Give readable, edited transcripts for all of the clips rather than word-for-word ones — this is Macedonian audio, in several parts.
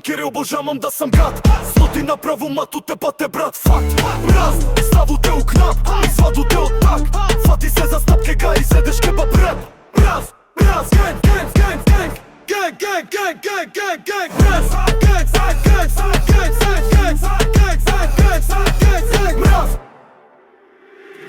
фейкери, обожавам да сам гад. Злоти направо мату те пате брат, факт. Мраз, ставу те у кнап, изваду те од так. Фати се за стапке га и седеш кебаб реп. Мраз, мраз, генг, генг, генг, генг. Генг, генг, генг, генг, генг, генг. Мраз, генг, генг, генг, генг, генг, генг, генг, генг, мраз.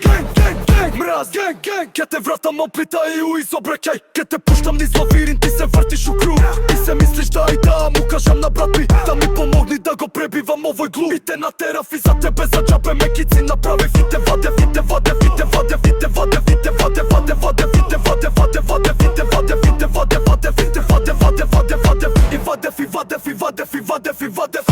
Генг, генг, генг, мраз, генг, генг. Ке те вратам оплита и у изобраќај. Ке те пуштам низ лавирин, ти се вртиш у круг. Ти се мислиш да и да му кажам на брат ми да ми помогни да го пребивам овој глуп. И те натерав и за тебе за џабе мекици направив. И те вадев, и те вадев, и те вадев, и те вадев, и те вадев, вадев, вадев, и те вадев, вадев, вадев, и те вадев, и те вадев, вадев, и те вадев, вадев, вадев, вадев, и вадев, и вадев, и вадев, и вадев, и вадев,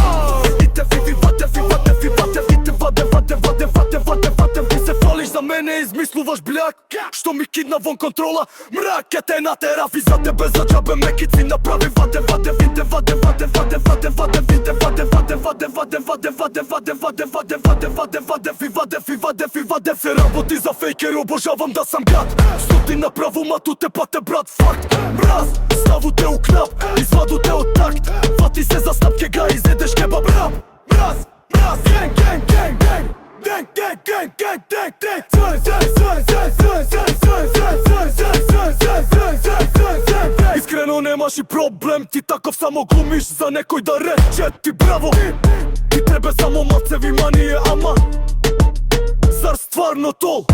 и те ви вадев, и вадев, и вадев, и те вадев, вадев, вадев, вадев, вадев, вадев. Ти се фалиш за мене, измислуваш бляк, што ми кидна вон контрола. Мрак, ке те натерав и за тебе за џабе мекици направи. Вадев, вадев, и те вадев, вадев, вадев, вадев, вадев, и те вадев, вадев, вадев, вадев, вадев, вадев, вадев, вадев, вадев, вадев, вадев, вадев, и вадев, и вадев, и вадев. Се работи за фейкери, обожавам да сам гад. Злоти направо мату те пате брат, факт. Мраз, ставу те у кнап, изваду те од такт. Фати се за стапке га и зедеш кебаб рап. Мраз, мраз, генг, генг, генг, генг. Генг, генг, генг, генг, генг, генг. Искрено немаш и проблем, ти таков само глумиш за некој да рече ти браво. И тебе само малце внимание, ама зар стварно тол?